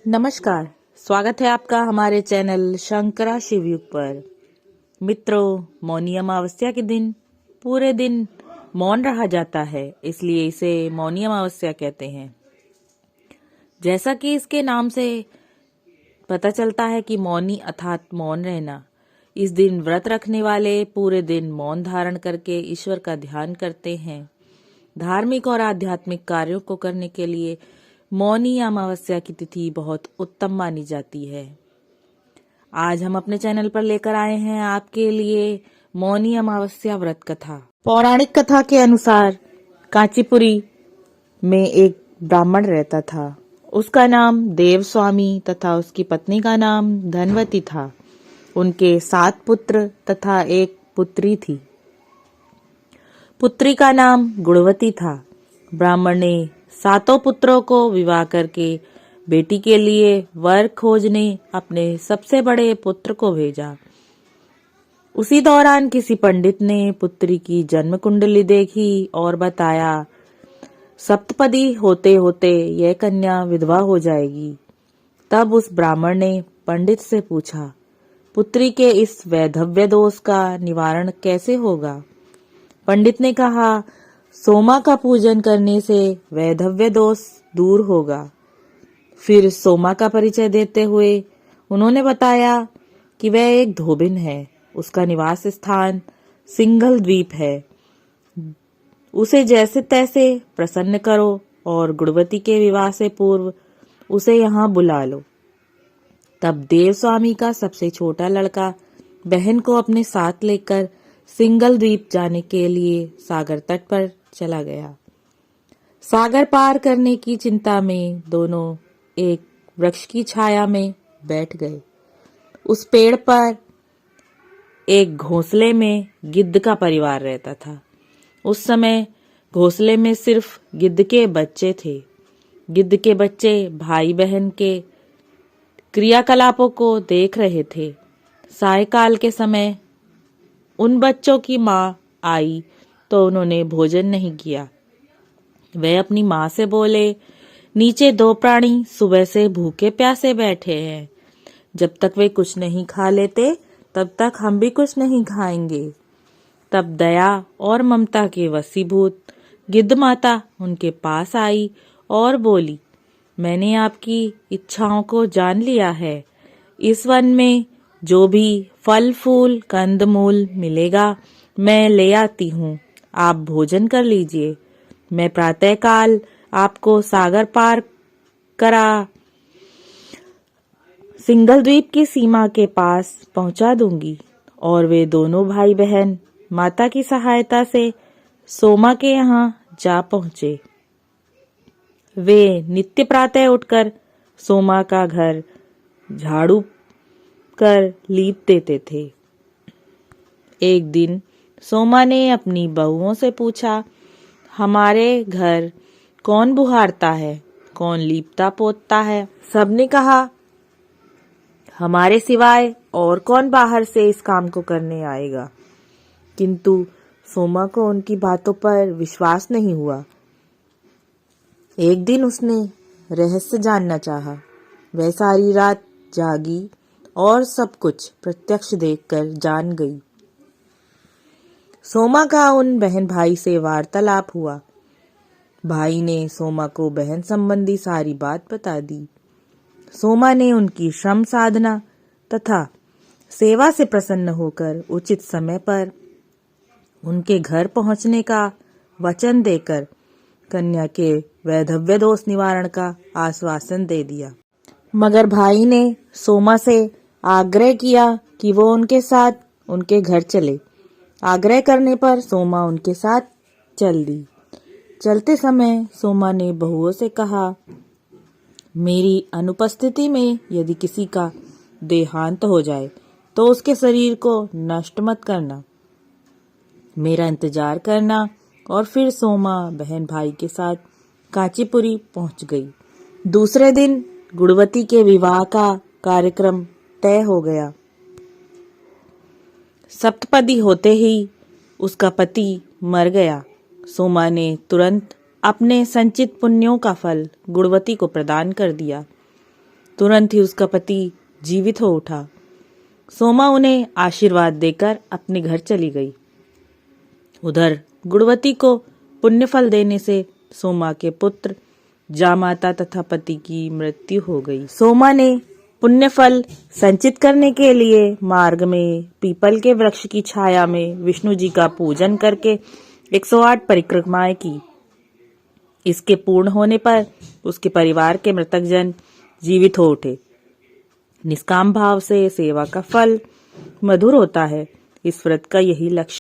नमस्कार। स्वागत है आपका हमारे चैनल शंकरा शिवयुग पर। मित्रों, मौनी अमावस्या के दिन पूरे दिन मौन रहा जाता है, इसलिए इसे मौनी अमावस्या कहते हैं। जैसा कि इसके नाम से पता चलता है कि मौनी अर्थात मौन रहना। इस दिन व्रत रखने वाले पूरे दिन मौन धारण करके ईश्वर का ध्यान करते हैं। धार्मिक और आध्यात्मिक कार्यों को करने के लिए मौनी अमावस्या की तिथि बहुत उत्तम मानी जाती है। आज हम अपने चैनल पर लेकर आए हैं आपके लिए मौनी अमावस्या व्रत कथा। पौराणिक कथा के अनुसार कांचीपुरी में एक ब्राह्मण रहता था। उसका नाम देवस्वामी तथा उसकी पत्नी का नाम धनवती था। उनके 7 पुत्र तथा एक पुत्री थी। पुत्री का नाम गुणवती था। ब्राह्मण ने 7 पुत्रों को विवाह करके बेटी के लिए वर खोजने अपने सबसे बड़े पुत्र को भेजा। उसी दौरान किसी पंडित ने पुत्री की जन्म कुंडली देखी और बताया, सप्तपदी होते होते यह कन्या विधवा हो जाएगी। तब उस ब्राह्मण ने पंडित से पूछा, पुत्री के इस वैधव्य दोष का निवारण कैसे होगा? पंडित ने कहा, सोमा का पूजन करने से वैधव्य दोष दूर होगा। फिर सोमा का परिचय देते हुए उन्होंने बताया कि वह एक धोबिन है। उसका निवास स्थान सिंघल द्वीप है। उसे जैसे तैसे प्रसन्न करो और गुणवती के विवाह से पूर्व उसे यहाँ बुला लो। तब देवस्वामी का सबसे छोटा लड़का बहन को अपने साथ लेकर सिंघल द्वीप जाने के लिए सागर तट पर चला गया। सागर पार करने की चिंता में दोनों एक वृक्ष की छाया में बैठ गए। उस पेड़ पर एक घोंसले में गिद्ध का परिवार रहता था। उस समय घोंसले में सिर्फ गिद्ध के बच्चे थे। गिद्ध के बच्चे भाई बहन के क्रियाकलापों को देख रहे थे। सायकाल के समय उन बच्चों की माँ आई तो उन्होंने भोजन नहीं किया। वे अपनी माँ से बोले, नीचे 2 प्राणी सुबह से भूखे प्यासे बैठे हैं। जब तक वे कुछ नहीं खा लेते तब तक हम भी कुछ नहीं खाएंगे। तब दया और ममता के वशीभूत गिद्ध माता उनके पास आई और बोली, मैंने आपकी इच्छाओं को जान लिया है। इस वन में जो भी फल फूल कंद मूल मिलेगा मैं ले आती हूँ। आप भोजन कर लीजिए। मैं प्रातःकाल आपको सागर पार करा सिंघल द्वीप की सीमा के पास पहुंचा दूंगी। और वे दोनों भाई बहन माता की सहायता से सोमा के यहाँ जा पहुंचे। वे नित्य प्रातः उठकर सोमा का घर झाड़ू कर लीप देते थे। एक दिन सोमा ने अपनी बहुओं से पूछा, हमारे घर कौन बुहारता है, कौन लीपता पोतता है? सबने कहा, हमारे सिवाय और कौन बाहर से इस काम को करने आएगा? किंतु सोमा को उनकी बातों पर विश्वास नहीं हुआ। एक दिन उसने रहस्य जानना चाहा। वह सारी रात जागी और सब कुछ प्रत्यक्ष देखकर जान गई। सोमा का उन बहन भाई से वार्तालाप हुआ। भाई ने सोमा को बहन संबंधी सारी बात बता दी। सोमा ने उनकी श्रम साधना तथा सेवा से प्रसन्न होकर उचित समय पर उनके घर पहुंचने का वचन देकर कन्या के वैधव्य दोष निवारण का आश्वासन दे दिया। मगर भाई ने सोमा से आग्रह किया कि वो उनके साथ उनके घर चले। आग्रह करने पर सोमा उनके साथ चल दी। चलते समय सोमा ने बहुओं से कहा, मेरी अनुपस्थिति में यदि किसी का देहांत हो जाए तो उसके शरीर को नष्ट मत करना, मेरा इंतजार करना। और फिर सोमा बहन भाई के साथ कांचीपुरी पहुंच गई। दूसरे दिन गुणवती के विवाह का कार्यक्रम तय हो गया। सप्तपदी होते ही उसका पति मर गया। सोमा ने तुरंत अपने संचित पुण्यों का फल गुणवती को प्रदान कर दिया। तुरंत ही उसका पति जीवित हो उठा। सोमा उन्हें आशीर्वाद देकर अपने घर चली गई। उधर गुणवती को पुण्यफल देने से सोमा के पुत्र जामाता तथा पति की मृत्यु हो गई। सोमा ने पुण्यफल संचित करने के लिए मार्ग में पीपल के वृक्ष की छाया में विष्णु जी का पूजन करके 108 परिक्रमाएं की। इसके पूर्ण होने पर उसके परिवार के मृतक जन जीवित हो उठे। निष्काम भाव से सेवा का फल मधुर होता है। इस व्रत का यही लक्ष्य